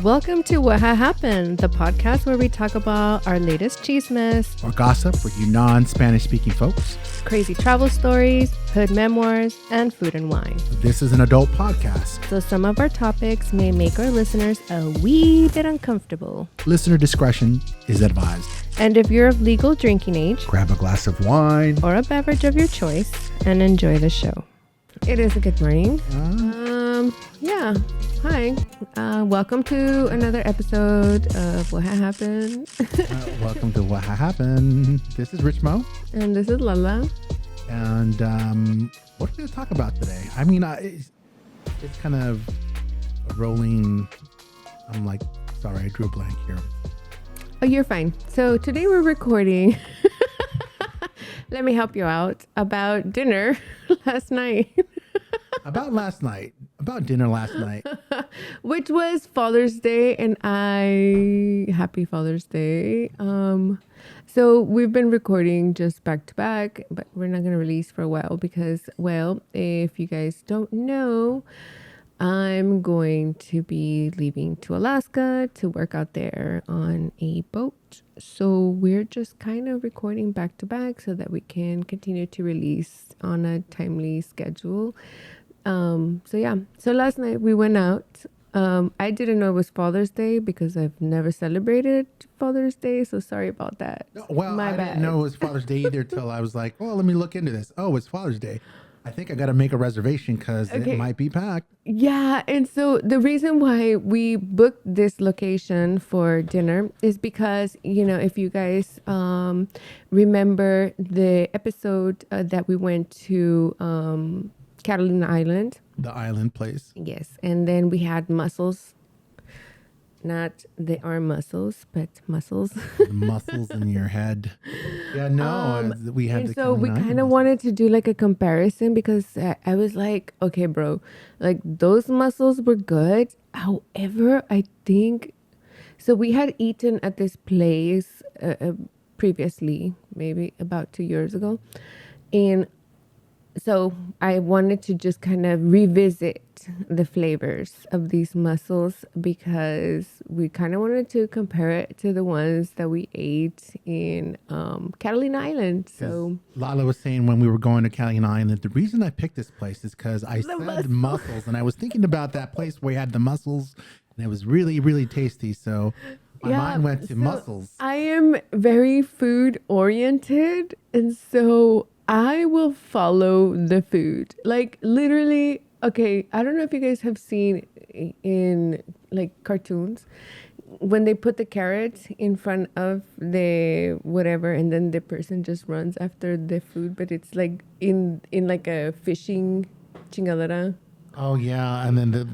Welcome to Whahahappen, the podcast where we talk about our latest chismes, or gossip for you non-Spanish speaking folks, crazy travel stories, hood memoirs, and food and wine. This is an adult podcast, so some of our topics may make our listeners a wee bit uncomfortable. Listener discretion is advised. And if you're of legal drinking age, grab a glass of wine or a beverage of your choice and enjoy the show. It is a good morning. Yeah. Hi. Welcome to another episode of Whahahappen. Welcome to Whahahappen. This is Richmo. And this is Lala. And what are we going to talk about today? I mean, it's kind of rolling. I'm like, sorry, I drew a blank here. Oh, you're fine. So today we're recording. Let me help you out about dinner last night. About dinner last night. Which was Father's Day, and happy Father's Day. So we've been recording just back to back, but we're not going to release for a while because, well, if you guys don't know, I'm going to be leaving to Alaska to work out there on a boat. So we're just kind of recording back to back so that we can continue to release on a timely schedule. So last night we went out. I didn't know it was Father's Day because I've never celebrated Father's Day. So sorry about that. Well, I didn't know it was Father's Day either till I was like, well, let me look into this. Oh, it's Father's Day. I think I got to make a reservation because it might be packed. Yeah. And so the reason why we booked this location for dinner is because, if you guys remember the episode that we went to Catalina Island. The island place. Yes. And then we had mussels. Not the arm muscles, but mussels. The muscles in your head. Yeah, no, we had. And so we kind of wanted to do like a comparison because I was like, okay, bro, like those mussels were good. However, I think so. We had eaten at this place previously, maybe about 2 years ago, and so I wanted to just kind of revisit the flavors of these mussels because we kind of wanted to compare it to the ones that we ate in Catalina Island. So Lala was saying when we were going to Catalina Island, the reason I picked this place is because I said mussels, and I was thinking about that place where we had the mussels, and it was really, really tasty. So my mind went to mussels. I am very food oriented, and so I will follow the food. Like literally, okay, I don't know if you guys have seen in like cartoons when they put the carrots in front of the whatever and then the person just runs after the food, but it's like in like a fishing chingadera. Oh yeah, and then the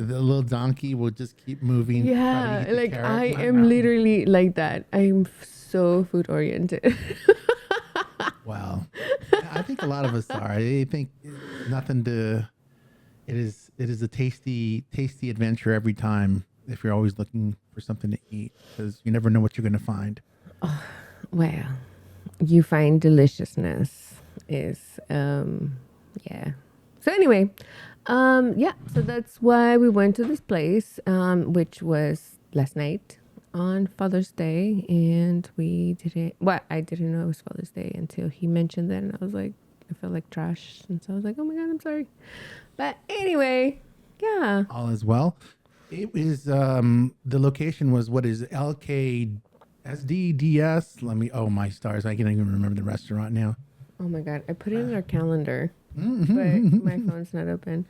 little donkey will just keep moving. Yeah, like I am literally like that. I'm so food oriented. Wow. I think a lot of us are. I think it is a tasty adventure every time if you're always looking for something to eat because you never know what you're going to find. Oh, well, you find deliciousness is, yeah. So anyway, so that's why we went to this place, which was last night on Father's Day, and I didn't know it was Father's Day until he mentioned that, and I was like, I felt like trash, and so I was like, oh my God, I'm sorry. But anyway, yeah. All is well. It was, the location was, what is it, LKSD DS? My stars, I can't even remember the restaurant now. Oh my God, I put it in our calendar, but my phone's not open.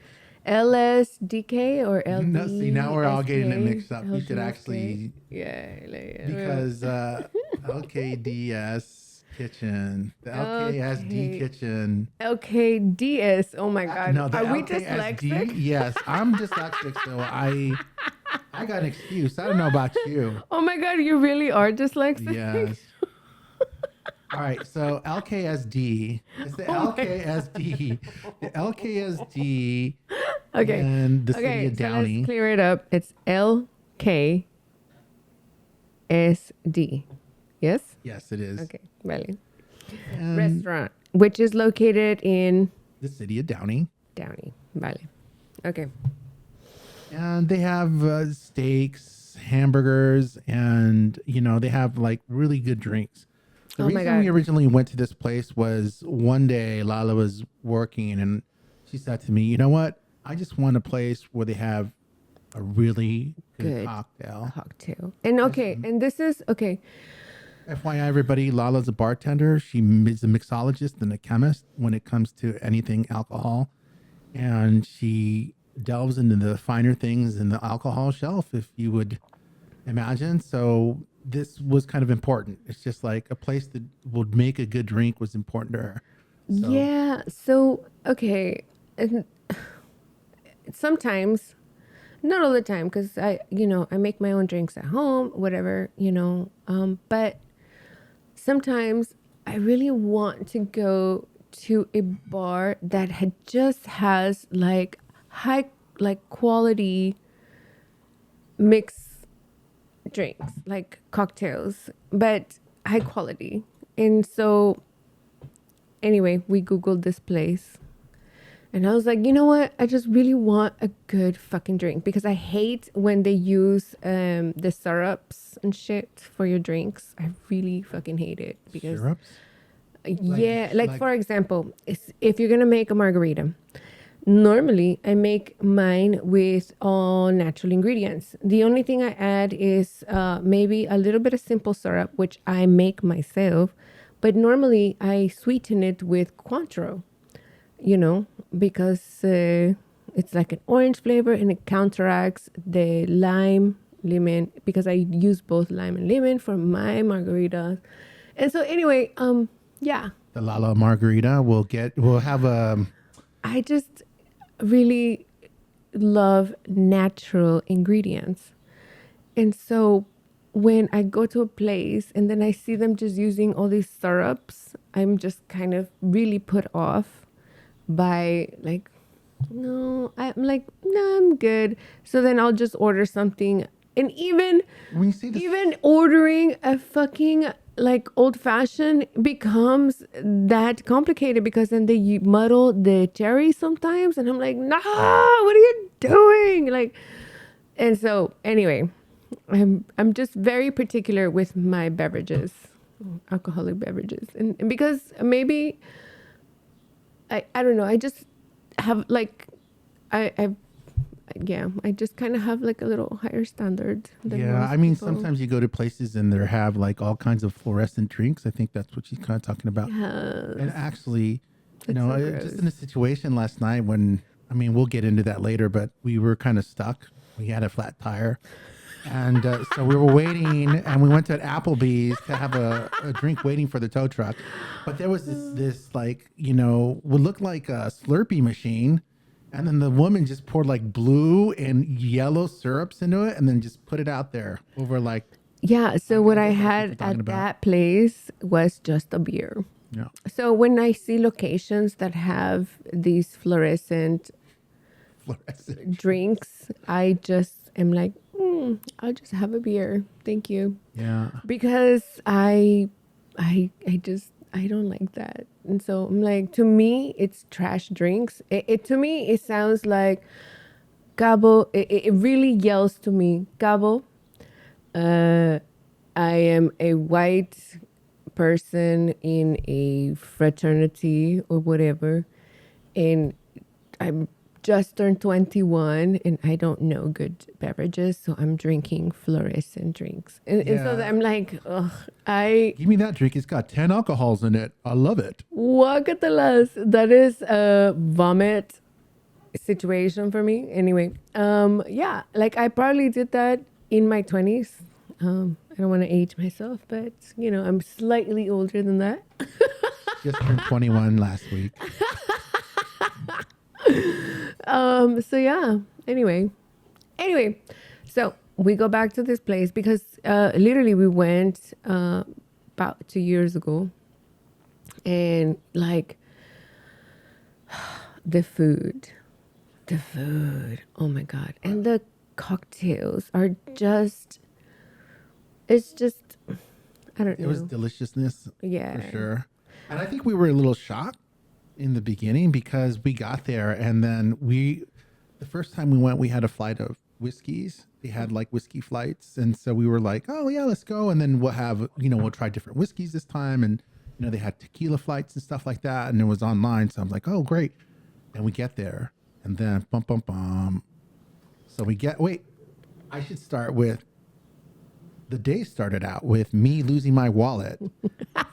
LSDK or LD? No, see, now we're all getting it mixed up. You could actually... Yeah. Because LKDS Kitchen. The LKSD Kitchen. LKDS. Oh my God. No, are we dyslexic? Yes, I'm dyslexic, so I got an excuse. I don't know about you. Oh my God, you really are dyslexic? Yes. All right, so LKSD. It's the LKSD. The LKSD. Okay. And the city of Downey. So let's clear it up. It's LKSD. Yes? Yes, it is. Okay, vale. Restaurant, which is located in the city of Downey. Vale. Okay. And they have steaks, chips, hamburgers, and they have like really good drinks. The Oh my reason we God. originally went to this place was one day Lala was working and she said to me, "You know what? I just want a place where they have a really good Good cocktail." cocktail. And okay, and this is okay. FYI, everybody, Lala's a bartender. She is a mixologist and a chemist when it comes to anything alcohol. And she delves into the finer things in the alcohol shelf, if you would imagine. So this was kind of important. It's just like a place that would make a good drink was important to her. So Yeah. So okay, and sometimes, not all the time, because I make my own drinks at home, whatever. But sometimes I really want to go to a bar that just has like high, like quality mix drinks, like cocktails, but high quality. And so anyway, we Googled this place. And I was like, you know what? I just really want a good fucking drink because I hate when they use the syrups and shit for your drinks. I really fucking hate it because syrups? yeah, like like for example, if you're gonna make a margarita, normally I make mine with all natural ingredients. The only thing I add is maybe a little bit of simple syrup, which I make myself, but normally I sweeten it with Cointreau, because it's like an orange flavor and it counteracts the lime, lemon, because I use both lime and lemon for my margaritas. And so anyway, yeah, the Lala margarita, we'll have a I just really love natural ingredients. And so when I go to a place and then I see them just using all these syrups, I'm just kind of really put off by like, no, I'm like, no, I'm good. So then I'll just order something. And when you see this. even ordering a fucking like old fashioned becomes that complicated because then they muddle the cherry sometimes. And I'm like, nah, what are you doing? Like, and so anyway, I'm just very particular with my beverages, alcoholic beverages. And because maybe I don't know. I just have like, I yeah, I just kind of have like a little higher standard than Yeah, most I mean, people. sometimes you go to places and they have like all kinds of fluorescent drinks. I think that's what she's kind of talking about. And Yes. actually, It's so just gross. in a situation last night when, I mean, we'll get into that later, but we were kind of stuck. We had a flat tire. And so we were waiting and we went to an Applebee's to have a drink waiting for the tow truck. But there was this like, would look like a Slurpee machine. And then the woman just poured like blue and yellow syrups into it and then just put it out there over like, Yeah. So what I guess that's what you're had talking at about. that place was just a beer. Yeah. So when I see locations that have these fluorescent Fluorescent. drinks, I just am like, I'll just have a beer. Thank you. Yeah. Because I don't like that. And so I'm like, to me, it's trash drinks. It to me, it sounds like Cabo. It really yells to me, Cabo. Uh, I am a white person in a fraternity or whatever, and I'm just turned 21 and I don't know good beverages, so I'm drinking fluorescent drinks. And so Yeah. I'm like, ugh, Give me that drink. It's got 10 alcohols in it. I love it. guacatelas. That is a vomit situation for me. Anyway, yeah, like I probably did that in my 20s. I don't want to age myself, but I'm slightly older than that. Just turned 21 last week. So yeah. Anyway, so we go back to this place because literally we went about 2 years ago, and like the food, oh my god, and the cocktails are just, it's just, I don't It was know. deliciousness Yeah. for sure. And I think we were a little shocked in the beginning because we got there and then the first time we went, we had a flight of whiskeys. They had like whiskey flights. And so we were like, oh yeah, let's go. And then we'll have, we'll try different whiskeys this time. And, they had tequila flights and stuff like that. And it was online. So I'm like, oh, great. And we get there and then bum, bum, bum. So I should start with the day started out with me losing my wallet,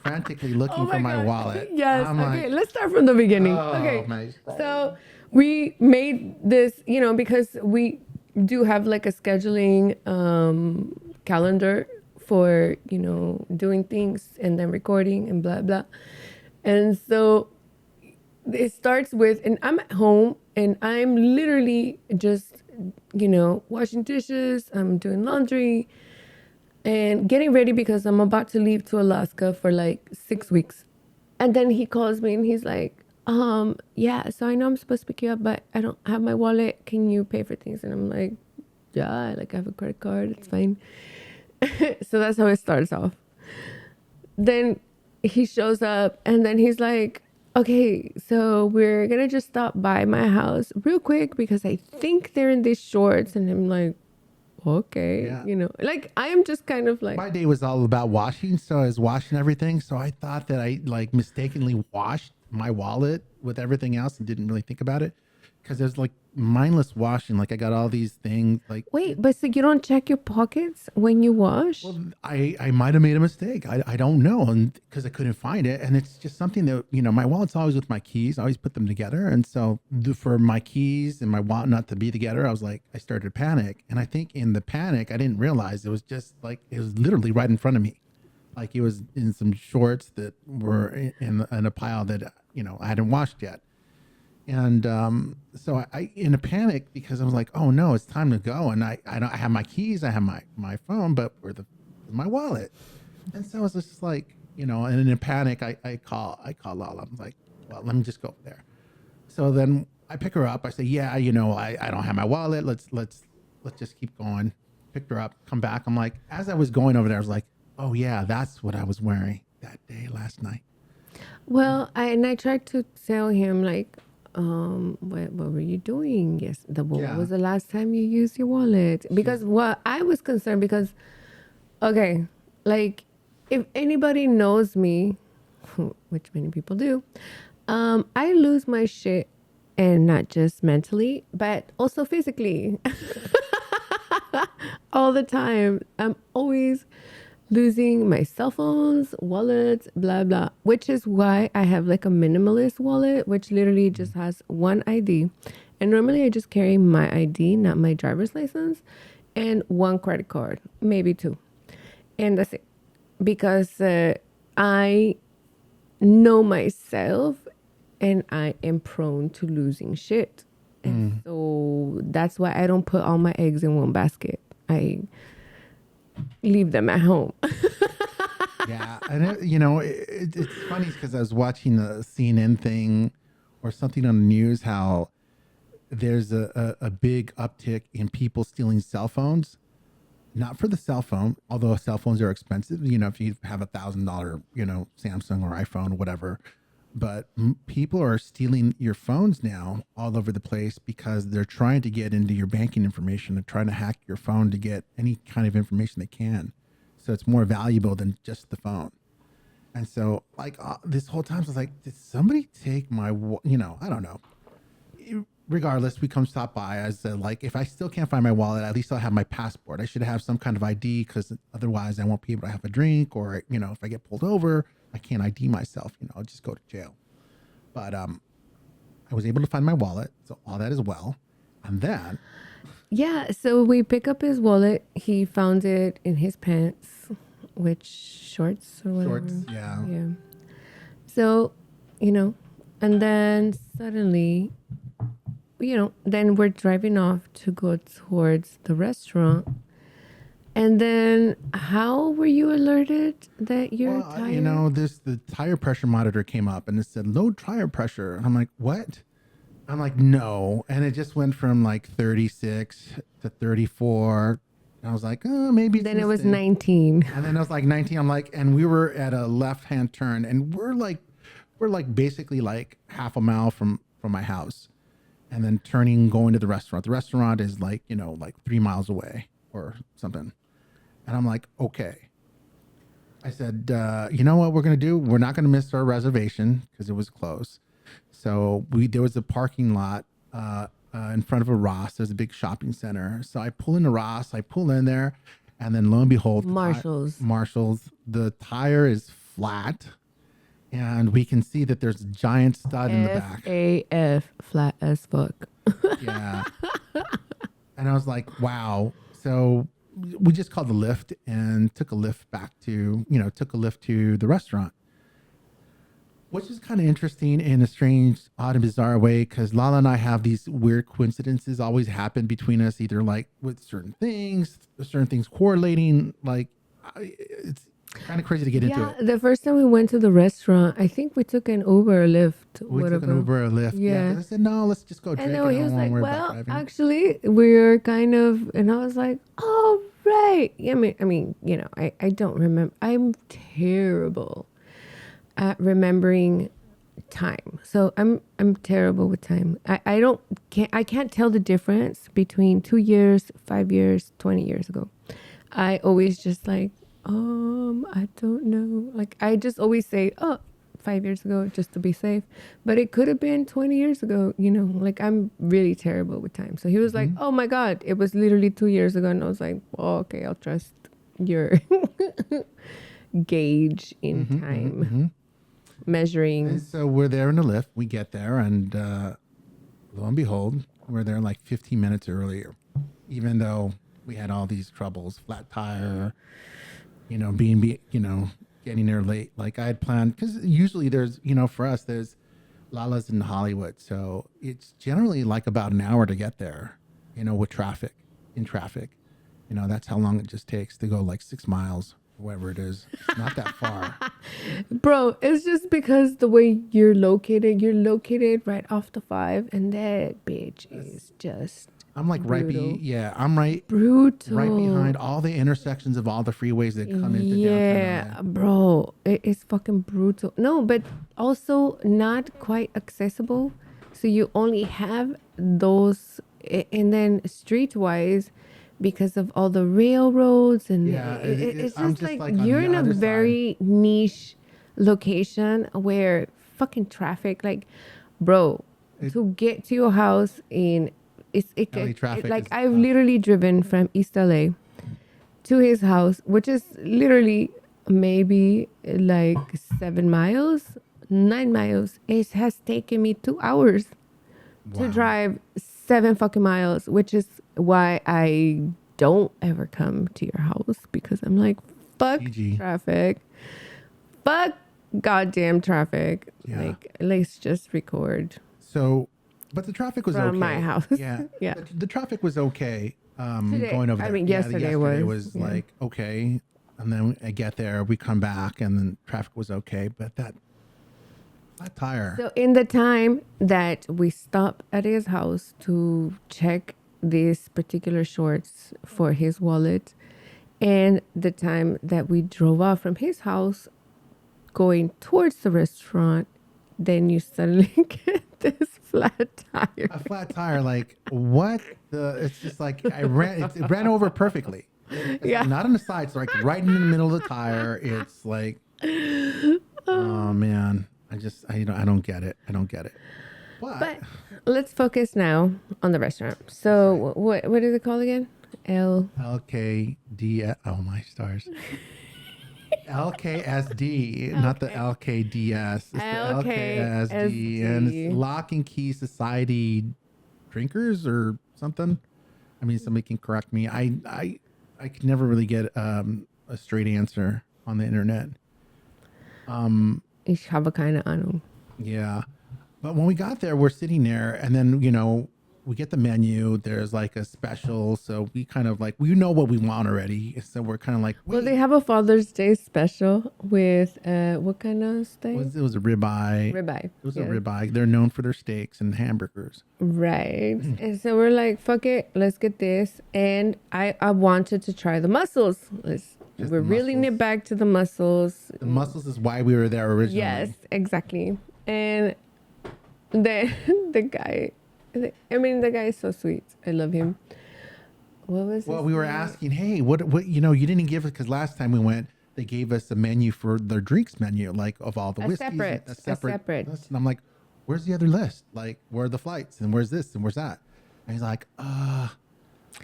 frantically looking for my wallet. Yes. I'm Okay. like, Let's start from the beginning. oh, Okay. So we made this, because we do have like a scheduling calendar for, doing things and then recording and blah, blah. And so it starts with, and I'm at home and I'm literally just, washing dishes. I'm doing laundry and getting ready because I'm about to leave to Alaska for like 6 weeks. And then he calls me and he's like, yeah, so I know I'm supposed to pick you up, but I don't have my wallet. Can you pay for things? And I'm like, yeah, like I have a credit card. It's fine. So that's how it starts off. Then he shows up and then he's like, okay, so we're going to just stop by my house real quick because I think they're in these shorts. And I'm like, okay, Yeah. like I am just kind of like, my day was all about washing. So I was washing everything. So I thought that I like mistakenly washed my wallet with everything else and didn't really think about it. Because there's like mindless washing. Like I got all these things like. wait, but so you don't check your pockets when you wash? Well, I might have made a mistake. I don't know. And because I couldn't find it. And it's just something that, my wallet's always with my keys. I always put them together. And so for my keys and my wallet not to be together, I started to panic. And I think in the panic, I didn't realize it was just like, it was literally right in front of me. Like it was in some shorts that were in a pile that, I hadn't washed yet. And so I in a panic because I was like, oh no, it's time to go. And I have my keys, I have my phone, but where's my wallet? And so I was just like, and in a panic, I call Lala. I'm like, well, let me just go up there. So then I pick her up. I say, yeah, I don't have my wallet. Let's just keep going. Picked her up, come back. I'm like, as I was going over there, I was like, oh yeah, that's what I was wearing that day last night. Well, I tried to tell him like, what were you doing? Yes, what was the last time you used your wallet? Because I was concerned because, okay, like if anybody knows me, which many people do, I lose my shit, and not just mentally, but also physically, all the time. I'm always losing my cell phones, wallets, blah, blah, which is why I have like a minimalist wallet, which literally just has one ID. And normally I just carry my ID, not my driver's license, and one credit card, maybe two. And that's it. Because I know myself and I am prone to losing shit. And so that's why I don't put all my eggs in one basket. I leave them at home. Yeah, and it's funny because I was watching the CNN thing or something on the news how there's a big uptick in people stealing cell phones. Not for the cell phone, although cell phones are expensive. If you have $1,000, Samsung or iPhone or whatever. But people are stealing your phones now all over the place because they're trying to get into your banking information. They're trying to hack your phone to get any kind of information they can. So it's more valuable than just the phone. And so like this whole time I was like, did somebody take my, I don't know. Regardless, we come stop by. I said, like, if I still can't find my wallet, at least I'll have my passport. I should have some kind of ID because otherwise I won't be able to have a drink or, if I get pulled over, I can't ID myself, I'll just go to jail. But I was able to find my wallet. So all that is well. And then. Yeah. So we pick up his wallet. He found it in his pants, which shorts or whatever. Shorts, yeah. Yeah. So, and then suddenly, then we're driving off to go towards the restaurant. And then how were you alerted that you're tired? The tire pressure monitor came up and it said low tire pressure. And I'm like, what? I'm like, no. And it just went from like 36 to 34. And I was like, oh, maybe. Then it was 19. And then I was like 19. I'm like, and we were at a left-hand turn and we're like basically like half a mile from my house. and then turning, going to the restaurant. The restaurant is like, like 3 miles away or something. And I'm like, okay. I said, you know what we're going to do? We're not going to miss our reservation because it was close. So there was a parking lot in front of a Ross. There's a big shopping center. So I pull into Ross. I pull in there, and then lo and behold, Marshalls. The tire is flat, and we can see that there's a giant stud in the back. F flat as fuck. Yeah. And I was like, wow. So we just called the lift and took a lift to the restaurant, which is kind of interesting in a strange, odd and bizarre way, because Lala and I have these weird coincidences always happen between us, either like with certain things correlating. Like it's kind of crazy to get into it. The first time we went to the restaurant, I think we took an Uber or Lyft. We took an Uber or Lyft. Yeah. 'Cause I said, no, let's just go drink. And then he was like, well, actually, we're kind of, and I was like, oh, right. I mean, I don't remember. I'm terrible at remembering time. So I'm terrible with time. I can't tell the difference between 2 years, 5 years, 20 years ago. I always just like, I don't know. Like I just always say, 5 years ago, just to be safe. But it could have been 20 years ago, like I'm really terrible with time. So he was like, oh my God, it was literally 2 years ago. And I was like, oh, okay, I'll trust your gauge in time. Measuring. And so we're there in the lift. We get there, and lo and behold, we're there like 15 minutes earlier, even though we had all these troubles, flat tire, getting there late. Like I had planned, because usually there's, for us, there's Lala's in Hollywood, so it's generally like about an hour to get there, with traffic. That's how long it just takes to go like 6 miles. Wherever it is, it's not that far. Bro, it's just because the way you're located right off the 5, and that bitch is just I'm like brutal. I'm right brutal, right behind all the intersections of all the freeways that come into downtown LA. Bro, it's fucking brutal. No, but also not quite accessible. So you only have those, and then streetwise, because of all the railroads and it's just like you're in a very niche location where fucking traffic, like, bro, to get to your house in I've literally driven from East LA to his house, which is literally maybe like 7 miles, 9 miles. It has taken me 2 hours to drive 7 fucking miles, which is why I don't ever come to your house, because I'm like, fuck traffic. Fuck goddamn traffic. Yeah. Like, let's just record. So, but the traffic was from okay. my house. Yeah. Yeah. The traffic was okay. Today, going over there. I mean, yesterday was like, okay. And then I get there, we come back, and then traffic was okay. But that tire. So in the time that we stopped at his house to check these particular shorts for his wallet, and the time that we drove off from his house going towards the restaurant, then you suddenly get this flat tire. A flat tire, like what it's just like it ran over perfectly. It's not on the side, it's like right in the middle of the tire. It's like, oh man. I don't get it. But let's focus now on the restaurant. So what is it called again? LKD. Oh my stars. LKSD, not the LKDS. It's the LKSD, and it's Lock and Key Society Drinkers or something. I mean, somebody can correct me. I can never really get a straight answer on the internet. Ich habe keine Ahnung. Yeah. But when we got there, we're sitting there, and then, we get the menu. There's like a special. So we kind of like, we know what we want already. So we're kind of like, wait. Well, they have a Father's Day special with, what kind of steak? It was a ribeye. Ribeye. It was a ribeye. They're known for their steaks and hamburgers. Right. And so we're like, fuck it. Let's get this. And I wanted to try the mussels. We're reeling it back to the mussels. The mussels is why we were there originally. Yes, exactly. And then the guy I mean, the guy is so sweet. I love him. What was Well, his we were name? asking, hey, what, you didn't give it because last time we went, they gave us a menu for their drinks menu, like of all the A whiskeys and separate, a a separate separate. list. And I'm like, where's the other list? Like, where are the flights and where's this and where's that? And he's like,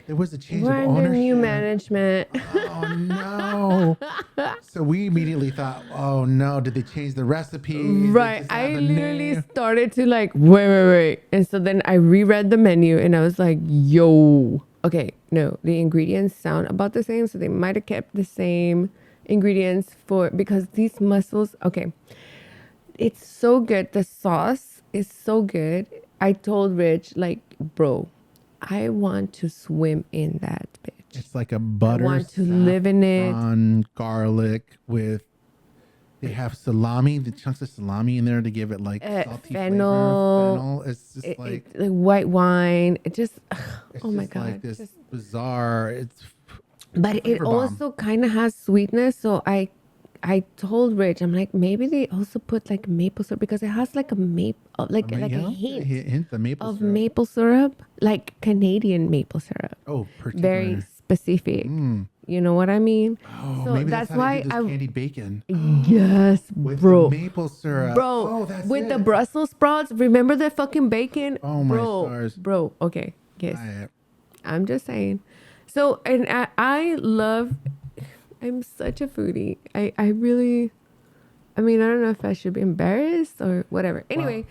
there was a change We're of under new ownership. management. Oh no. So we immediately thought, oh no, did they change the recipes? They Right. just have I the literally name. started to like, wait. And so then I reread the menu and I was like, yo, okay, no, the ingredients sound about the same. So they might have kept the same ingredients because these mussels, okay, it's so good. The sauce is so good. I told Rich, like, bro, I want to swim in that bitch. It's like a I butter want to live in it. saffron garlic with. They have salami, the chunks of salami in there to give it like salty flavor. Fennel, Fennel. It's just like like white wine. It just, it's oh my just like God. this Just, bizarre. It's but it flavor bomb. also kind of has sweetness. So I told Rich, I'm like, maybe they also put like maple syrup because it has like a maple, like a hint The maple of syrup. maple syrup, like Canadian maple syrup. Oh, Very particular. specific. You know what I mean? Oh, So maybe that's that's how they do why this I, candied bacon yes, with the bro. maple syrup. Bro, Oh, that's with the it. Brussels sprouts, remember the fucking bacon? Oh my stars. Bro, okay, yes. Try it. I'm just saying. So, and I love, I'm such a foodie. I really, I mean, I don't know if I should be embarrassed or whatever. Well, Anyway,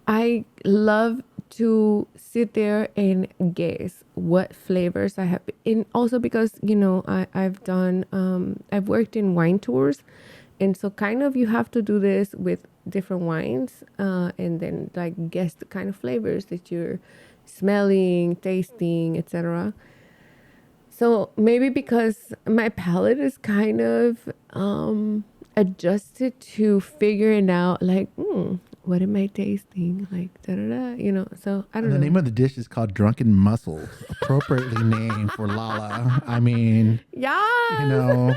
I love to sit there and guess what flavors I have. And also because, I've worked in wine tours. And so kind of you have to do this with different wines and then like guess the kind of flavors that you're smelling, tasting, etc. So maybe because my palate is kind of adjusted to figuring out like, what am I tasting? Like da da da, So I and don't the know. name of the dish is called Drunken Mussels, appropriately named for Lala. I mean, you Yes. know,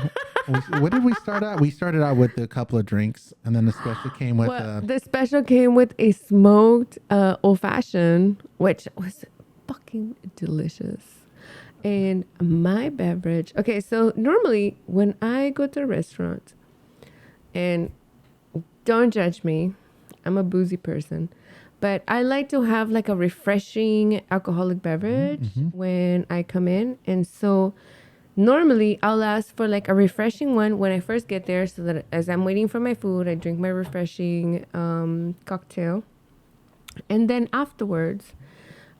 what did we start out? We started out with a couple of drinks, and then the special came with Well, the special came with a smoked old fashioned, which was fucking delicious. And my beverage. Okay, so normally when I go to a restaurant, and don't judge me, I'm a boozy person, but I like to have like a refreshing alcoholic beverage when I come in. And so normally I'll ask for like a refreshing one when I first get there so that as I'm waiting for my food, I drink my refreshing cocktail. And then afterwards,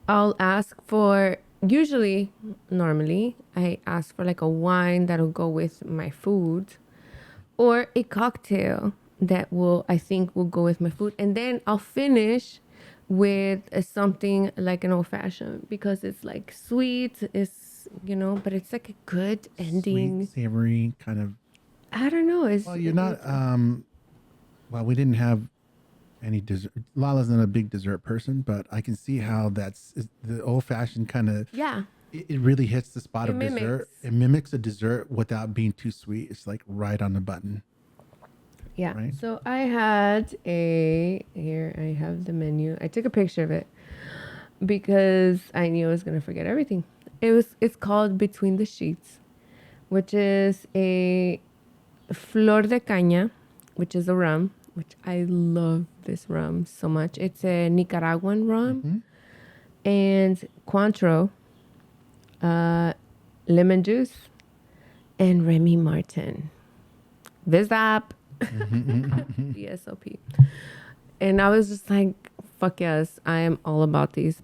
I'll ask for, usually, normally, I ask for like a wine that'll go with my food or a cocktail that I think will go with my food. And then I'll finish with something like an old fashioned because it's like sweet, but it's like a good sweet, ending. savory kind of. I don't know. Well, you're not. Well, we didn't have any dessert. Lala's not a big dessert person, but I can see how the old fashioned kind of. Yeah, It really hits the spot it of mimics. dessert. It mimics a dessert without being too sweet. It's like right on the button. Yeah. Right. So I have the menu. I took a picture of it because I knew I was going to forget everything. It's called Between the Sheets, which is a flor de caña, which is a rum, which I love this rum so much. It's a Nicaraguan rum and Cointreau, lemon juice, and Remy Martin. Visap. VSOP. And I was just like, fuck yes, I am all about these.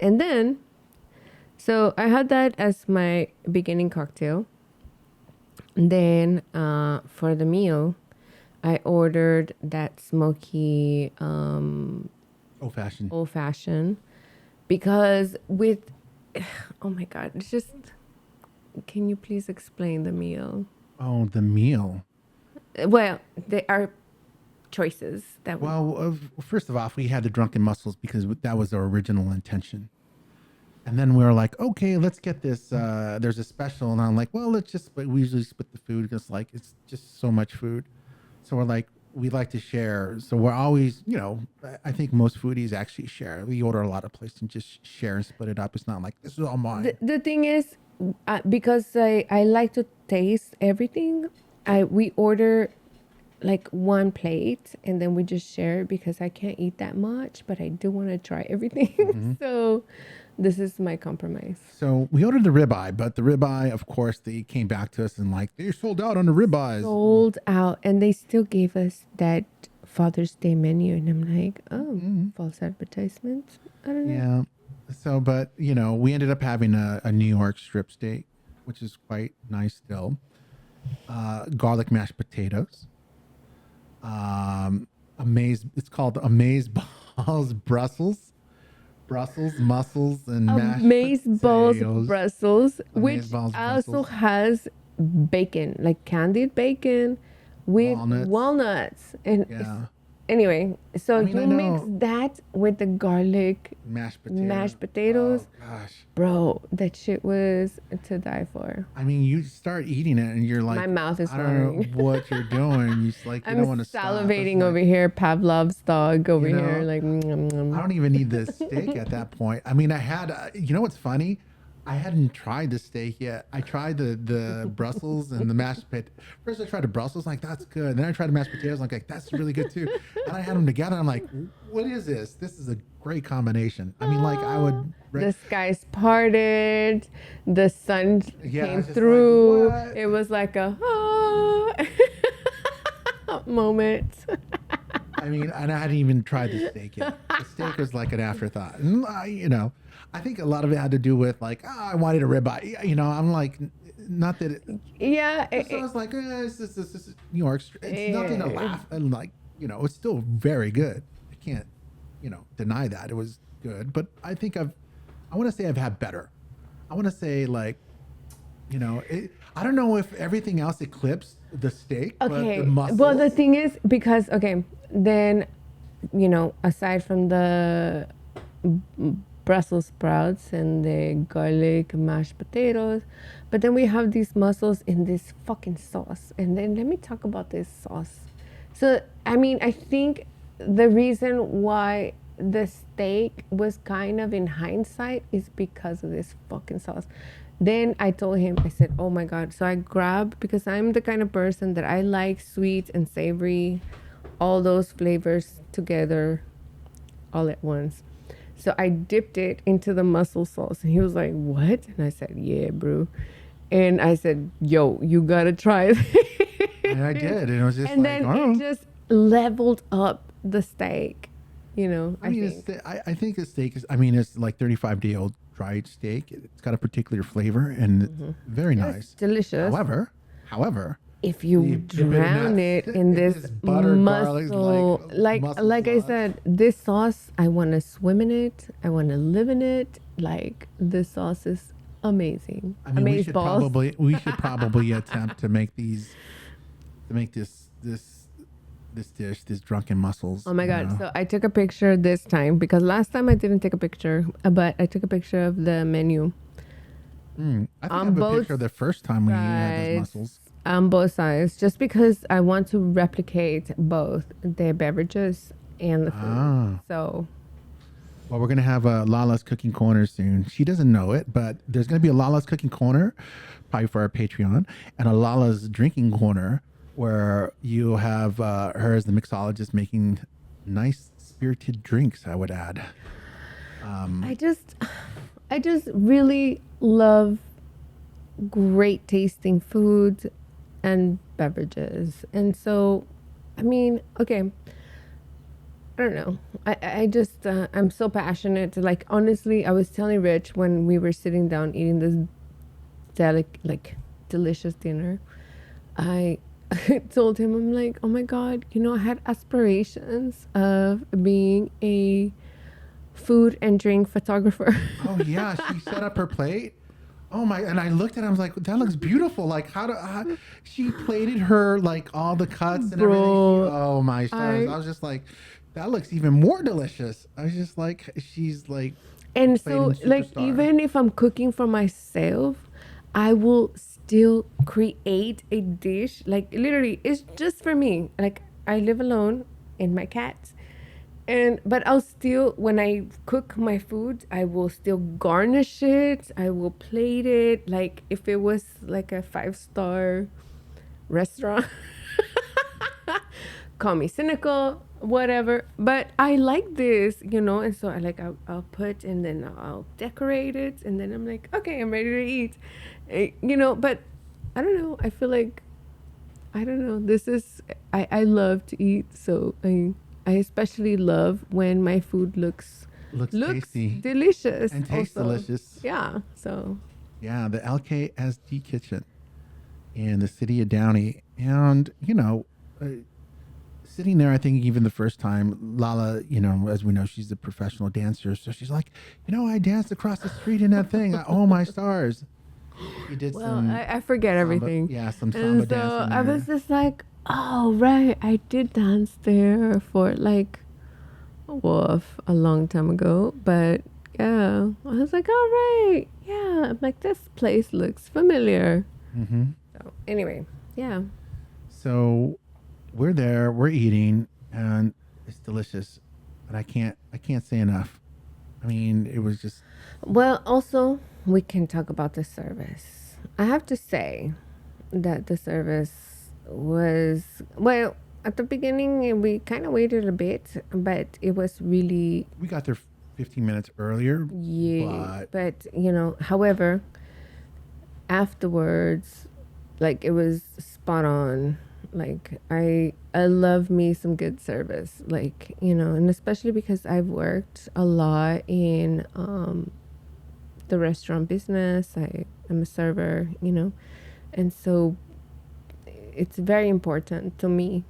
And then, so I had that as my beginning cocktail. Then for the meal, I ordered that smoky Old fashioned because with, oh my God, it's just, can you please explain the meal? Oh, the meal. Well, there are choices that Well, first of all, we had the Drunken Mussels because that was our original intention. And then we were like, okay, let's get this. There's a special. And I'm like, well, let's just, but we usually split the food because like it's just so much food. So we're like, we like to share. So we're always, I think most foodies actually share. We order a lot of places and just share and split it up. It's not like this is all mine. The thing is, because I like to taste everything, we order like one plate and then we just share because I can't eat that much, but I do want to try everything. So this is my compromise. So we ordered the ribeye, but the ribeye, of course, they came back to us and like they sold out on the ribeyes. Sold out, and they still gave us that Father's Day menu, and I'm like, oh, false advertisement. I don't know. Yeah. So, but we ended up having a New York strip steak, which is quite nice still. Garlic mashed potatoes. It's called Amazeballs Brussels mussels and mashed Amazeballs potatoes. Brussels, which Amazeballs also Brussels. has bacon, like candied bacon with walnuts. And Yeah. anyway, so I mean, you I mix know. that with the garlic Mashed potatoes. Oh, gosh. Bro, that shit was to die for. I mean, you start eating it and you're like, My mouth is I don't know watering. what you're doing. You just like, you I'm don't want to stop. salivating It's over like, here, Pavlov's dog over You know, here, like. I don't even need the steak at that point. I mean, I had, you know what's funny? I hadn't tried the steak yet. I tried the Brussels and the mashed potatoes. First, I tried the Brussels, like that's good. Then I tried the mashed potatoes, like that's really good too. And I had them together. I'm like, what is this? This is a great combination. I mean, like I would. The skies parted, the sun Yeah, came it's just through. like, what? It was like a moment. I mean, and I hadn't even tried the steak yet. The steak was like an afterthought. And I think a lot of it had to do with like, I wanted a ribeye. I'm like, not that it. Yeah. So I was like, this is New York. It's nothing to laugh. And like, it's still very good. I can't, deny that it was good. But I think I want to say I've had better. I want to say like, I don't know if everything else eclipsed the steak, but the mussels. Well, the thing is, because, then, aside from the Brussels sprouts and the garlic mashed potatoes, but then we have these mussels in this fucking sauce. And then let me talk about this sauce. So, I mean, I think the reason why the steak was kind of in hindsight is because of this fucking sauce. Then I told him, I said, oh my God. So I grabbed, because I'm the kind of person that I like sweet and savory, all those flavors together all at once. So I dipped it into the mussel sauce. And he was like, what? And I said, yeah, bro. And I said, yo, you gotta try it. And I did. And it was just and like, then it just leveled up the steak, I mean, I think the steak is, it's like 35-day-old dried steak. It's got a particular flavor and it's very nice. It's delicious. However, if you drown it in this butter, mussel, garlic, like I said, this sauce, I want to swim in it. I want to live in it. Like, this sauce is amazing. I mean, we should probably attempt to make this dish, this drunken mussels. Oh my God. So I took a picture this time because last time I didn't take a picture, but I took a picture of the menu. I think I have a picture of the first time we had those mussels. On both sides, just because I want to replicate both the beverages and the food. So, well, we're gonna have a Lala's Cooking Corner soon. She doesn't know it, but there's gonna be a Lala's Cooking Corner, probably for our Patreon, and a Lala's Drinking Corner, where you have her as the mixologist making nice spirited drinks. I would add. I just really love great tasting foods and beverages. And so, I mean, okay, I don't know. I just, I'm so passionate. Like, honestly, I was telling Rich when we were sitting down eating this delicious dinner, I told him, I'm like, oh my God, I had aspirations of being a food and drink photographer. Oh yeah, she set up her plate. Oh my! And I looked at it. I was like, "That looks beautiful." Like, how she plated her like all the cuts and everything. Oh my stars! I was just like, "That looks even more delicious." I was just like, "She's like." And so, like, even if I'm cooking for myself, I will still create a dish. Like, literally, it's just for me. Like, I live alone and my cats. But I'll still, when I cook my food, I will still garnish it. I will plate it like if it was like a 5-star restaurant. Call me cynical, whatever. But I like this, and so I'll put and then I'll decorate it and then I'm like, okay, I'm ready to eat. But I don't know. I feel like I don't know. This is I love to eat, so I especially love when my food Looks looks tasty delicious. and tastes also. delicious. Yeah. So Yeah, the LKSD Kitchen in the city of Downey. And, sitting there, I think even the first time, Lala, as we know, she's a professional dancer. So she's like, I danced across the street in that thing. Oh, my stars. She did well, some I forget samba, everything. yeah, some And samba so dancing I there. was just like, oh right, I did dance there for like woof a long time ago. But yeah, I was like, all right, yeah. I'm like, this place looks familiar. Mm-hmm. So anyway, yeah. So we're there, we're eating, and it's delicious. But I can't say enough. I mean, it was just Well, also, we can talk about the service. I have to say that the service was, well, at the beginning, we kind of waited a bit, but it was really, we got there 15 minutes earlier, yeah. but But, however, afterwards, like, it was spot on. Like, I love me some good service. Like, and especially because I've worked a lot in, the restaurant business. I am a server, and so it's very important to me,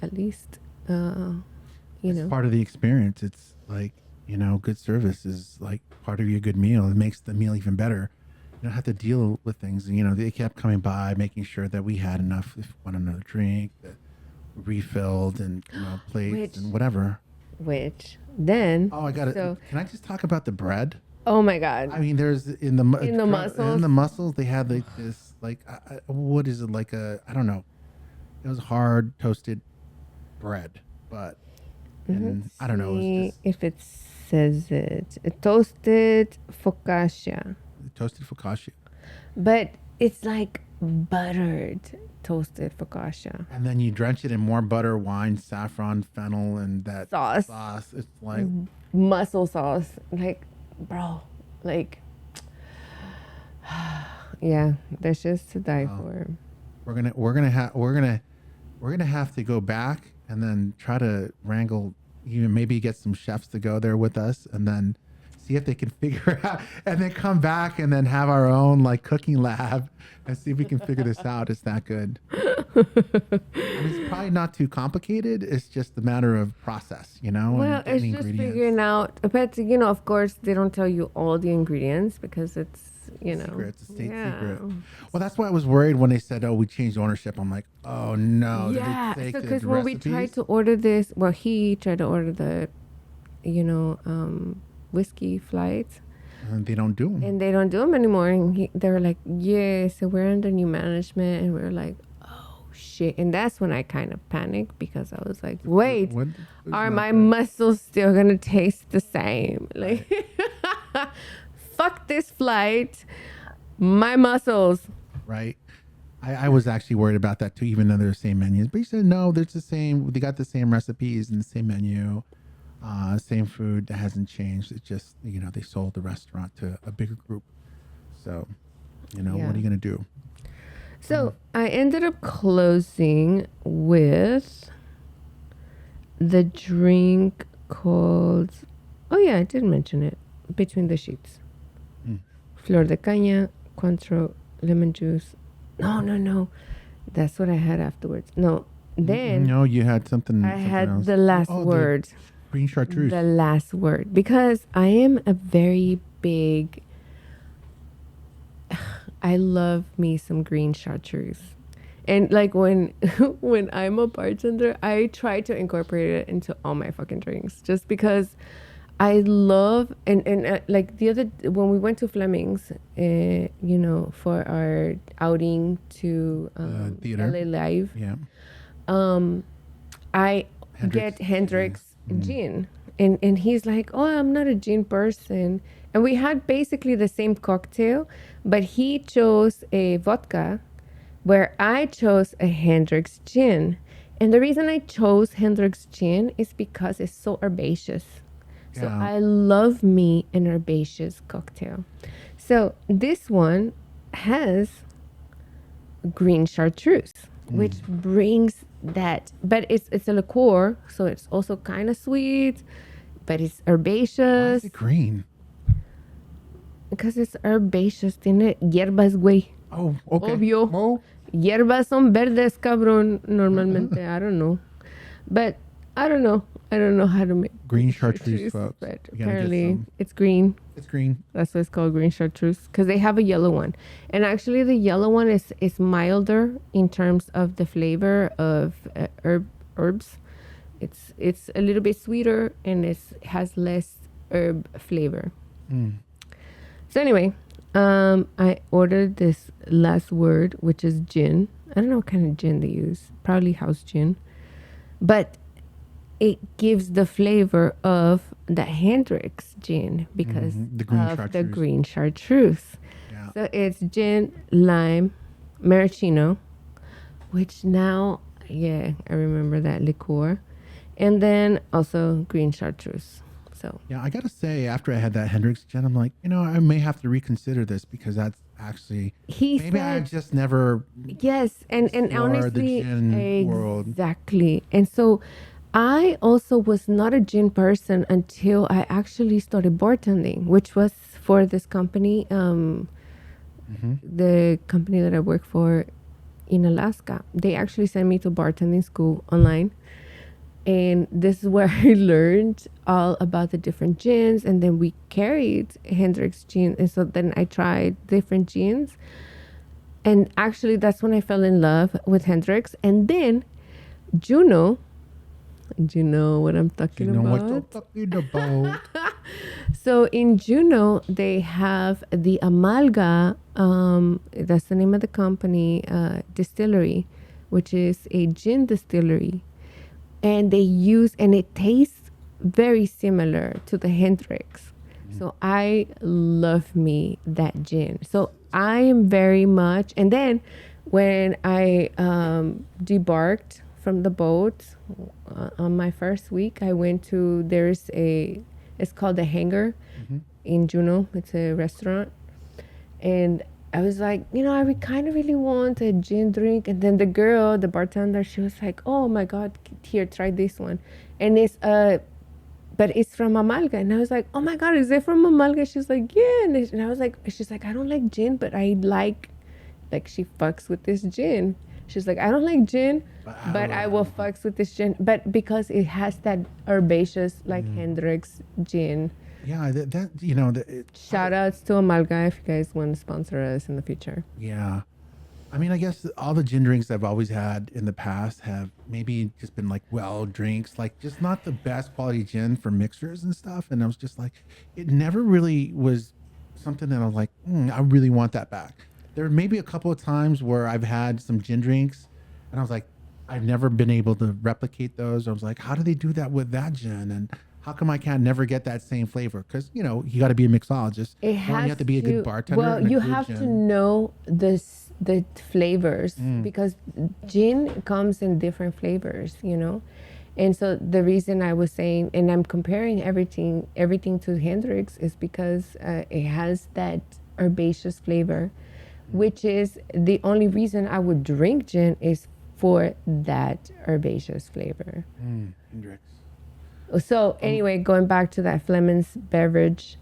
at least. it's part of the experience. It's like, good service is like part of your good meal. It makes the meal even better. You don't have to deal with things. They kept coming by, making sure that we had enough if we want another drink, that refilled and, plates Which- and whatever. Which then? Oh, I got it. So, Can I just talk about the bread? oh my god, I mean, there's in the mussels? in the mussels they had like this what is it, like I don't know. It was hard toasted bread, but and I don't know. It was see just if it says it. Toasted focaccia, toasted focaccia, but it's like buttered toasted focaccia and then you drench it in more butter, wine, saffron, fennel, and that sauce, sauce. It's like mussel sauce. Like, bro, like, yeah, that's just to die for. we're gonna have to go back and then try to wrangle, maybe get some chefs to go there with us, and then see if they can figure out, and then come back and then have our own like cooking lab and see if we can figure this out. It's that good. I mean, it's probably not too complicated. It's just a matter of process, Well, and it's getting just ingredients. figuring out. But of course, they don't tell you all the ingredients because it's Secret. It's a state yeah. secret. Well, that's why I was worried when they said, "Oh, we changed ownership." I'm like, "Oh no!" Yeah, Did they take because the when we tried recipes? to order this, well, he tried to order the, whiskey flights, And they don't do them. and they don't do them anymore. And they were like, "Yeah, so we're under new management," and we are like, "Oh shit!" And that's when I kind of panicked because I was like, "Wait, What- are not my good. mussels still gonna taste the same?" Like, fuck this flight, my mussels. Right. I was actually worried about that too, even though they're the same menus. But he said no, there's the same. They got the same recipes and the same menu, same food. That hasn't changed. It's just they sold the restaurant to a bigger group. So, Yeah. what are you gonna do? So I ended up closing with the drink called, oh yeah, I did mention it, Between the Sheets. Flor de caña, Cointreau, lemon juice. No. That's what I had afterwards. No, then No, you had something. I something had else. the last Oh, word. the green chartreuse. The last word. Because I am a very big, I love me some green chartreuse. And like when when I'm a bartender, I try to incorporate it into all my fucking drinks just because I love and like the other when we went to Fleming's, for our outing to Theater. LA Live, Yeah. I Hendrix get Hendrix gin. And he's like, oh, I'm not a gin person. And we had basically the same cocktail, but he chose a vodka where I chose a Hendrix gin. And the reason I chose Hendrix gin is because it's so herbaceous. So Yeah. I love me an herbaceous cocktail. So this one has green chartreuse, which brings that, but it's a liqueur, so it's also kind of sweet, but it's Why herbaceous is it green? because it's herbaceous. Tiene hierbas, güey. Oh, okay. Obvio. Oh, Hierbas son verdes, cabrón. Normalmente, I don't know, but I don't know. I don't know how to make green chartreuse, folks. but You gotta get apparently some. it's green. It's green. That's why it's called green chartreuse, because they have a yellow one, and actually the yellow one is milder in terms of the flavor of herbs. It's a little bit sweeter and it has less herb flavor. So anyway, I ordered this last word, which is gin. I don't know what kind of gin they use. Probably house gin, but it gives the flavor of the Hendrix gin because The green of the chartreuse. green chartreuse. Yeah. So it's gin, lime, maraschino, which now, yeah, I remember that liqueur. And then also green chartreuse. So Yeah, I gotta say, after I had that Hendrix gin, I'm like, I may have to reconsider this because that's actually he maybe I said, just never. yes, and explore the honestly, gin world. exactly. And so I also was not a gin person until I actually started bartending, which was for this company, the company that I work for in Alaska. They actually sent me to bartending school online. And this is where I learned all about the different gins. And then we carried Hendrix gin. And so then I tried different gins. And actually, that's when I fell in love with Hendrix. And then Juno, do you know what I'm talking You know about? what I'm talking about? So in Juno, they have the Amalga, that's the name of the company, distillery, which is a gin distillery. And they use, and it tastes very similar to the Hendrix. So I love me that gin. So I am very much, and then when I debarked from the boat on my first week, I went to, it's called the Hangar in Juneau. It's a restaurant. And I was like, I kind of really want a gin drink. And then the girl, the bartender, she was like, oh my God, here, try this one. And but it's from Amalga. And I was like, oh my God, is it from Amalga? She's like, yeah. And I was like, she's like, I don't like gin, but I like she fucks with this gin. She's like, I don't like gin, but I will fucks with this gin. But because it has that herbaceous, like Hendrix gin. Yeah, Shout outs to Amalga if you guys want to sponsor us in the future. yeah. I mean, I guess all the gin drinks I've always had in the past have maybe just been like drinks, like just not the best quality gin for mixers and stuff. And I was just like, it never really was something that I was like, I really want that back. There may be a couple of times where I've had some gin drinks and I was like, I've never been able to replicate those. I was like, how do they do that with that gin? And how come I can't never get that same flavor? Because, you got to be a mixologist. It Or has you have to be a good bartender. Well, and a you good have to gin. know the flavors because gin comes in different flavors, And so the reason I was saying, and I'm comparing everything to Hendrix is because it has that herbaceous flavor, which is the only reason I would drink gin is for that herbaceous flavor. Hendrix. So anyway, going back to that Fleming's beverage,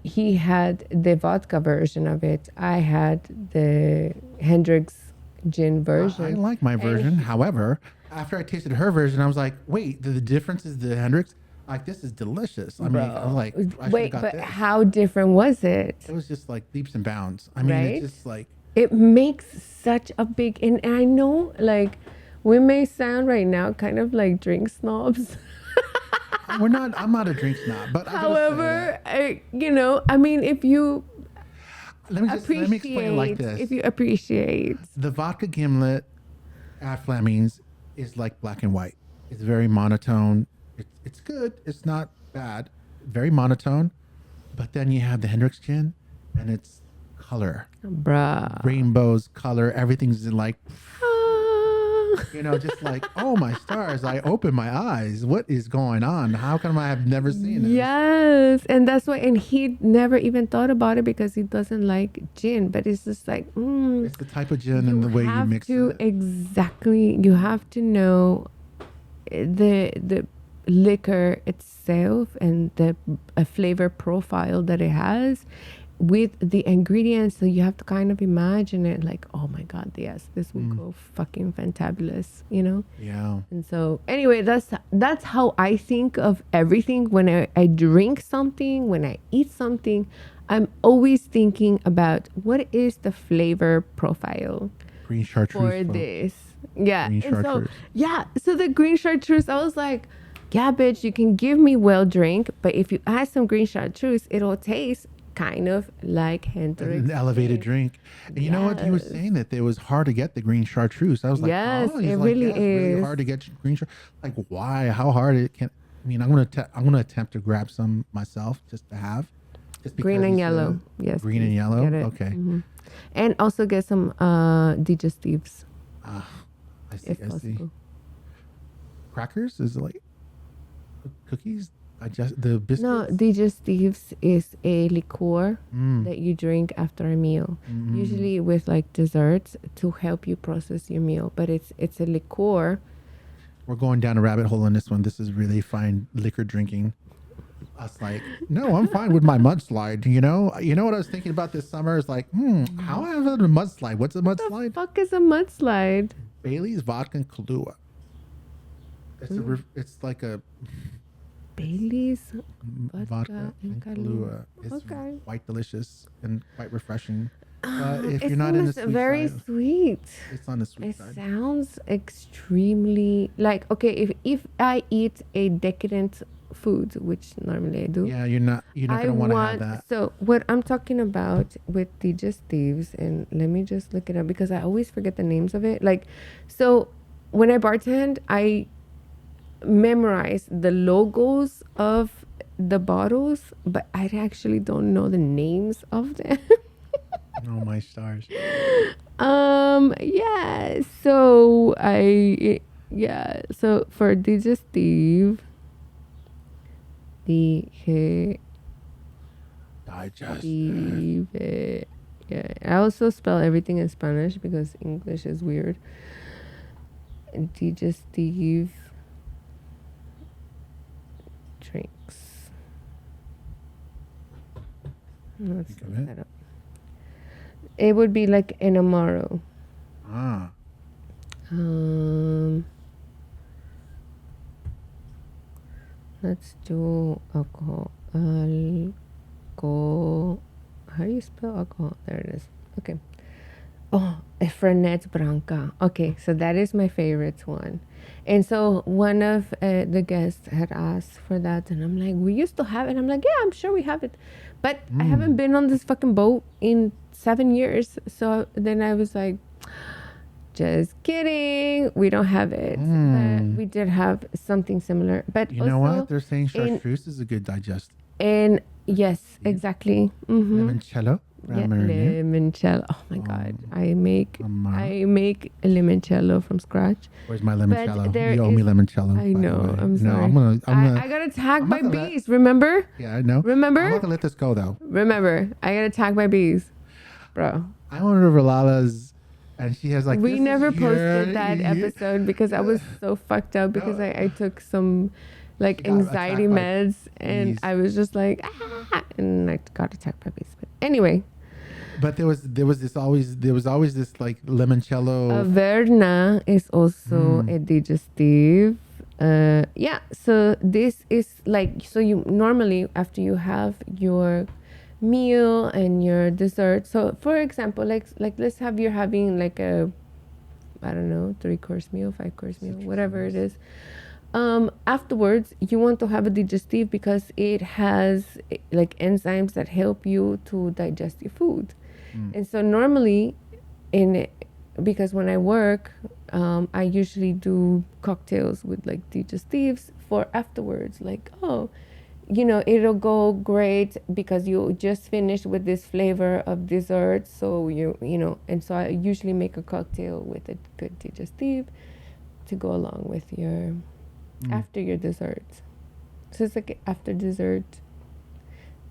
he had the vodka version of it. I had the Hendrix gin version. I like my version. However, after I tasted her version, I was like, wait, the difference is the Hendrix. Like, this is delicious. I mean, I was like, I should've Wait, got but this. how different was it? It was just like leaps and bounds. I mean, Right? it's just like, It makes such a big, and I know, like, we may sound right now kind of like drink snobs. I'm not a drink snob, but I gotta say However, that. I mean, if you let me explain it like this. if you appreciate, The vodka gimlet at Fleming's is like black and white. It's very monotone. It's good. It's not bad. Very monotone. But then you have the Hendrix gin, and it's color, Bruh. rainbows, color. Everything's in like, Ah. just like, oh my stars! I open my eyes. What is going on? How come I have never seen this? Yes, and that's why, and he never even thought about it because he doesn't like gin, but it's just like, It's the type of gin and the way you mix it. exactly, you have to know the liquor itself and the flavor profile that it has with the ingredients. So you have to kind of imagine it like, oh my god, yes, this will go fucking fantabulous, Yeah. And so anyway, that's how I think of everything. When I drink something, when I eat something, I'm always thinking about what is the flavor profile Green chartreuse. for folks. this. Yeah. Green And so chartreuse. yeah, so the green chartreuse, I was like, yeah, bitch, you can give me well drink, but if you add some green chartreuse, it'll taste kind of like Hendrix. An elevated drink. And you know what? He was Yes. saying that it was hard to get the green chartreuse. I was like, Yes, oh, he's it like, really yeah, it's really is. hard to get green chartreuse. Like, why? How hard it can? I mean, I'm gonna attempt to grab some myself just to have. Just because Green and he said yellow. it. Yes. Green and please yellow. get it. Okay. Mhm. And also get some digestives Ah, I see. if I see. possible. Crackers is it like cookies. The biscuits. No, digestives is a liqueur Mm. that you drink after a meal, Mhm. usually with like desserts to help you process your meal. But it's a liqueur. We're going down a rabbit hole on this one. This is really fine liquor drinking. Us like, no, I'm fine with my mudslide. You know what I was thinking about this summer is like, how have I had a mudslide? What's a The mudslide? fuck is a mudslide? Bailey's vodka and Kahlua. It's like a Bailey's vodka and Kahlua. It's Okay. quite delicious and quite refreshing. But if you're It not in the sounds sweet very side, sweet. it's on the sweet It side. sounds extremely like, okay, if I eat a decadent food, which normally I do, Yeah, you're not gonna want to have that. so what I'm talking about with digestives, and let me just look it up because I always forget the names of it. Like, so when I bartend, I memorize the logos of the bottles, but I actually don't know the names of them. Oh my stars. Yeah, so so for digestive, digestive, Digest. yeah, I also spell everything in Spanish because English is weird. Digestive drinks. Let's Think of look it. that up. It would be like an Amaro. Ah, Let's do alcohol. Alcohol. How do you spell alcohol? There it is. Okay. Oh, a Fernet Branca. Okay, so that is my favorite one. And so one of the guests had asked for that, and I'm like, we used to have it. I'm like, yeah, I'm sure we have it, but I haven't been on this fucking boat in 7 years. So then I was like, just kidding, we don't have it. We did have something similar, but you also know what? They're saying in- chartreuse is a good digest. and yes, exactly. Limoncello. Yeah, Marinade. limoncello. Oh my god, I make uh-huh. limoncello from scratch. Where's my But limoncello? there You owe me is- limoncello. I by the know. way. I'm No, sorry. I'm gonna. I got attacked I'm by not gonna let- bees. Remember? Yeah, I know. Remember? I'm not gonna let this go though. Remember? I got attacked by bees, bro. I went over Lala's, and she has like. We "This never is posted that your-" episode because I was so fucked up because No. I took some like She got anxiety attacked by meds and bees. I was just like and I got attacked by bees. But anyway, But there was always this like limoncello. Averna is also a digestive. Yeah, so this is like, so you normally after you have your meal and your dessert. So for example, like let's have you're having like a, I don't know, 3-course meal, 5-course meal, whatever it is. Afterwards, you want to have a digestive because it has like enzymes that help you to digest your food. And so normally because when I work, I usually do cocktails with like digestives for afterwards. Like, oh, it'll go great because you just finished with this flavor of dessert. So and so I usually make a cocktail with a good digestive to go along with your after your dessert. So it's like an after dessert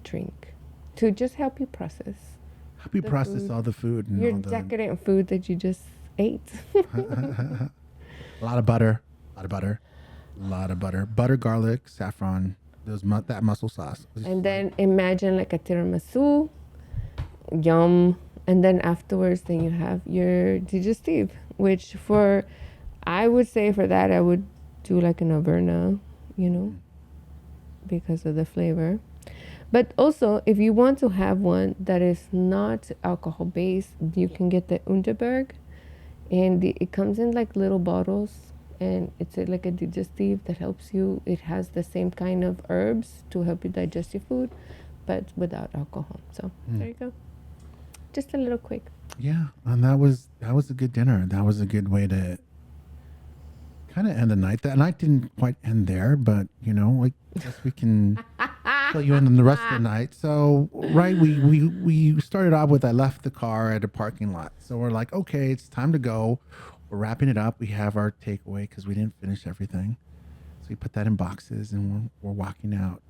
drink to just help you process. Help you process food. all the food and Your all the decadent food that you just ate. a lot of butter, a lot of butter, butter, garlic, saffron, that mussel sauce. And then imagine like a tiramisu, yum. And then afterwards, then you have your digestive, which I would say for that, I would do like an Averna, because of the flavor. But also, if you want to have one that is not alcohol based, you can get the Unterberg, and it comes in like little bottles, and it's like a digestive that helps you. It has the same kind of herbs to help you digest your food, but without alcohol. So there you go. Just a little quick. Yeah, and that was a good dinner. That was a good way to kind of end the night. That night didn't quite end there, but I guess we can fill you in on the rest of the night. So right, we started off with I left the car at a parking lot. So we're like, okay, it's time to go. We're wrapping it up. We have our takeaway because we didn't finish everything. So we put that in boxes and we're walking out.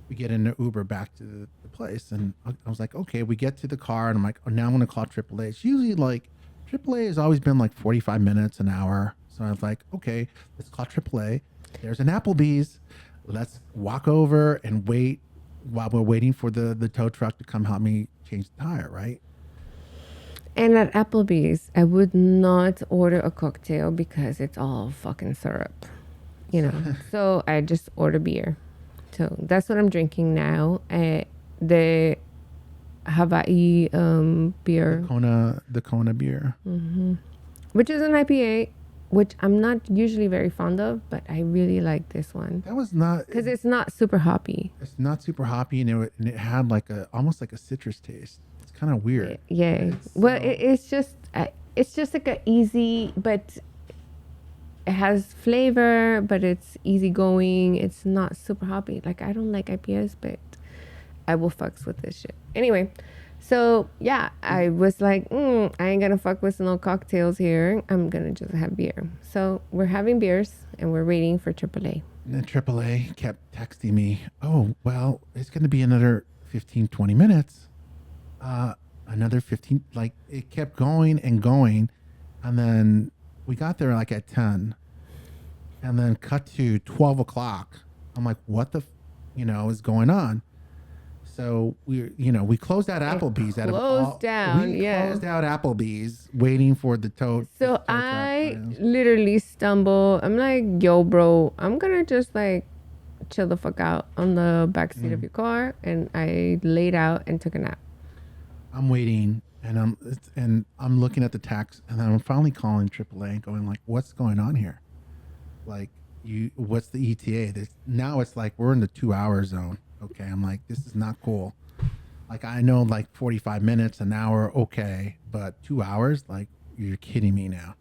We get in an Uber back to the place, and I was like, okay, we get to the car, and I'm like, oh, now I'm gonna call AAA. It's usually like AAA has always been like 45 minutes, an hour. So I was like, okay, let's call AAA. There's an Applebee's. Let's walk over and wait while we're waiting for the tow truck to come help me change the tire, right? And at Applebee's, I would not order a cocktail because it's all fucking syrup, So I just order beer. So that's what I'm drinking now. The Hawaii beer. The Kona beer. Mm-hmm. Which is an IPA, which I'm not usually very fond of, but I really like this one. That was not... Because it's not super hoppy. It's not super hoppy, and it had like almost like a citrus taste. It's kind of weird. Yeah. It's just like a easy, but... It has flavor, but it's easygoing. It's not super hoppy. Like, I don't like IPAs, but I will fucks with this shit. Anyway, so yeah, I was like, I ain't gonna fuck with no cocktails here. I'm gonna just have beer. So we're having beers and we're waiting for AAA. And then AAA kept texting me, oh, well, it's gonna be another 15, 20 minutes. Another 15, like it kept going and going. And then we got there like at 10, and then cut to 12 o'clock. I'm like, what the, is going on? So we closed out Applebee's. We closed out Applebee's waiting for the tow. So I literally stumble. I'm like, yo, bro, I'm going to just like chill the fuck out on the back seat of your car. And I laid out and took a nap. I'm waiting. And I'm looking at the text, and then I'm finally calling AAA and going like, "What's going on here? Like, what's the ETA? Now it's like we're in the 2-hour zone. Okay, I'm like, this is not cool. Like, I know like 45 minutes, an hour, okay, but 2 hours? Like, you're kidding me now."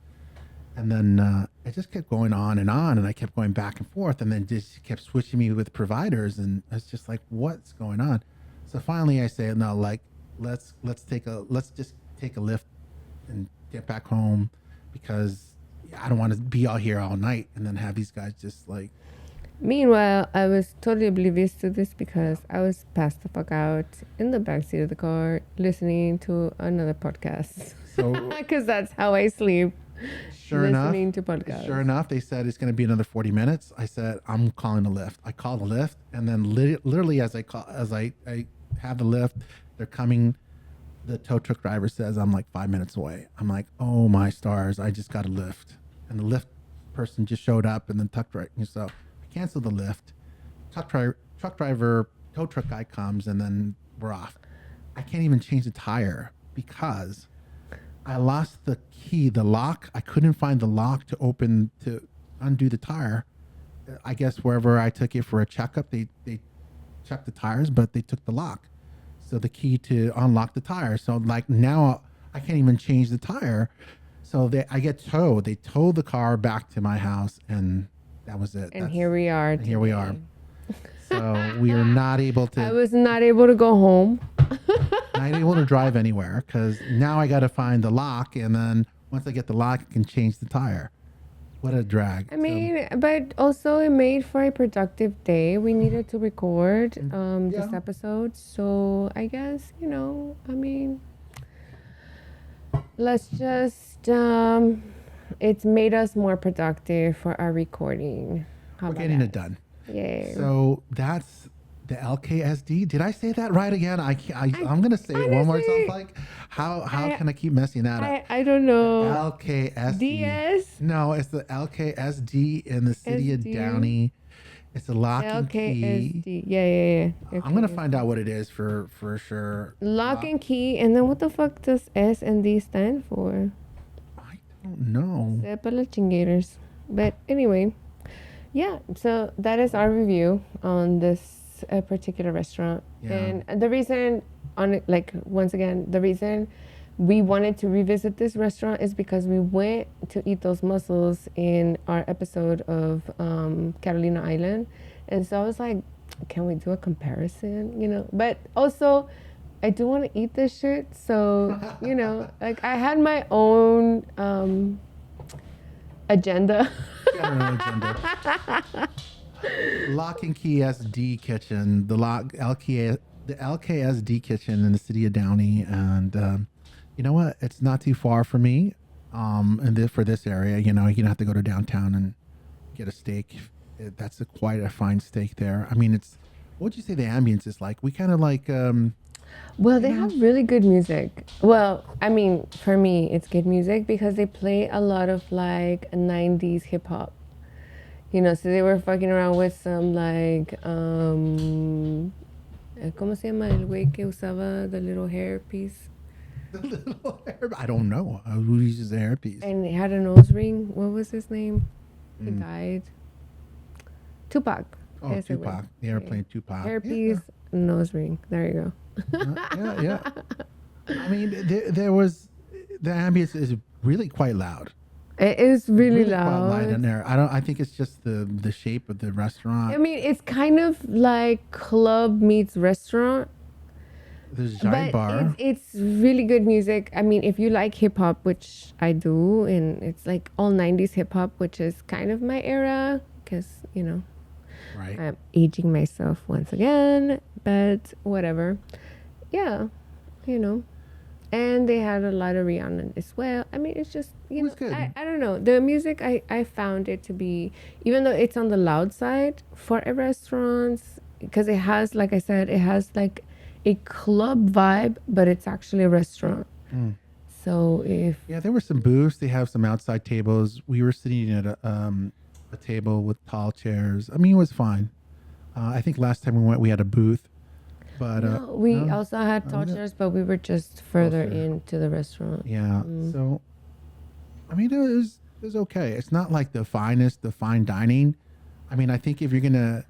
And then it just kept going on, and I kept going back and forth, and then just kept switching me with providers, and I was just like, "What's going on?" So finally, I say, "No, like." Let's just take a lift and get back home, because I don't want to be out here all night and then have these guys just like. Meanwhile, I was totally oblivious to this because I was passed the fuck out in the backseat of the car listening to another podcast. So, because that's how I sleep. Listening to podcasts. Sure enough, they said it's going to be another 40 minutes. I said, I'm calling a lift. I called a lift, and then literally as I have the lift, they're coming. The tow truck driver says I'm like 5 minutes away. I'm like, oh my stars, I just got a lift. And the lift person just showed up, and then tow truck driver, tow truck guy comes, and then we're off. I can't even change the tire because I lost the key, the lock. I couldn't find the lock to undo the tire. I guess wherever I took it for a checkup, they checked the tires, but they took the lock. So the key to unlock the tire. So like now I can't even change the tire. So I get towed. They towed the car back to my house, and that was it. And here we are. And here we are. So we are not able to. I was not able to go home. Not able to drive anywhere because now I got to find the lock, and then once I get the lock, I can change the tire. What a drag. I mean, but also it made for a productive day. We needed to record this episode. So I guess, I mean, let's just, it's made us more productive for our recording. We're getting it done. Yay. So that's the LKSD. Did I say that right again? I'm going to say it one more time. Like, how can I keep messing that up? I don't know. LKSD. DS? No, it's the LKSD in the city of Downey. It's a lock and key. LKSD. Yeah. Okay. I'm going to find out what it is for sure. Lock and key. And then what the fuck does S and D stand for? I don't know. Sepa la chingators. But anyway, yeah. So that is our review on this particular restaurant. Yeah. And the reason once again, the reason we wanted to revisit this restaurant is because we went to eat those mussels in our episode of Catalina Island. And so I was like, can we do a comparison? But also I do want to eat this shit. So, like I had my own agenda. Lock and Key SD Kitchen, the LKSD Kitchen in the city of Downey, and you know what? It's not too far for me. And for this area, you don't have to go to downtown and get a steak. That's quite a fine steak there. I mean, what would you say the ambience is like? We kind of like. Well, they have really good music. Well, I mean, for me, it's good music because they play a lot of like 90s hip hop. So they were fucking around with some like, ¿cómo se llama el güey que usaba the little hairpiece? The little hair? I don't know. Who uses the hairpiece? And he had a nose ring. What was his name? He died. Tupac. Oh, Tupac. They were playing Tupac. Hairpiece, nose ring. There you go. Yeah. I mean, the ambience is really quite loud. It is really loud. Quite light in there. I think it's just the shape of the restaurant. I mean, it's kind of like club meets restaurant. There's a giant bar. It's really good music. I mean, if you like hip hop, which I do, and it's like all 90s hip hop, which is kind of my era, because, right. I'm aging myself once again, but whatever. Yeah, And they had a lot of Rihanna as well. I mean, it's just, it was good. I don't know. The music, I found it to be, even though it's on the loud side for a restaurant, because it has, like I said, it has like a club vibe, but it's actually a restaurant. So there were some booths. They have some outside tables. We were sitting at a table with tall chairs. I mean, it was fine. I think last time we went, we had a booth. But we also had tall chairs, but we were just further into the restaurant. Yeah. So, I mean, it was okay. It's not like the fine dining. I mean, I think if you're gonna,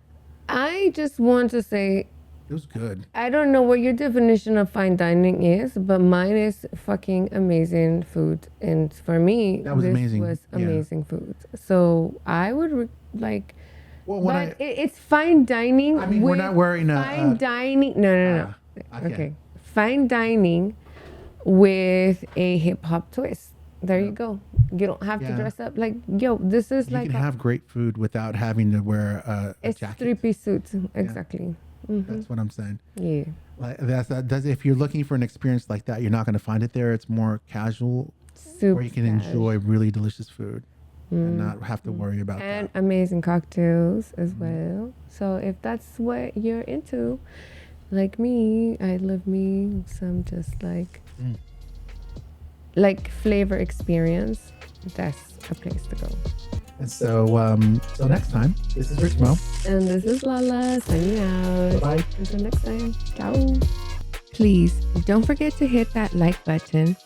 I just want to say, it was good. I don't know what your definition of fine dining is, but mine is fucking amazing food. And for me, that was amazing. Was amazing food. So I would like. Well, but it's fine dining. I mean, we're not wearing fine dining. No. Okay. Fine dining with a hip hop twist. There you go. You don't have to dress up like, this is you can have great food without having to wear a jacket. It's 3-piece suits. Exactly. Yeah. Mm-hmm. That's what I'm saying. Yeah. Like that's if you're looking for an experience like that, you're not going to find it there. It's more casual, where you can enjoy really delicious food. And not have to worry about and that. Amazing cocktails as well. So if that's what you're into, like me, I love me some just like flavor experience. That's a place to go. And so next time, this is Richmo. And this is Lala signing out. Bye. Until next time. Ciao. Please don't forget to hit that like button.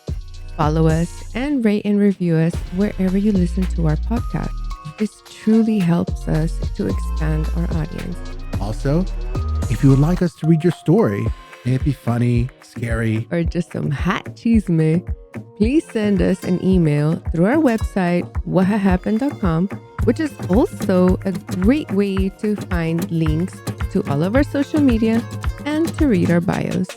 Follow us and rate and review us wherever you listen to our podcast. This truly helps us to expand our audience. Also, if you would like us to read your story, may it be funny, scary, or just some hot chisme, please send us an email through our website, whahahappen.com, which is also a great way to find links to all of our social media and to read our bios.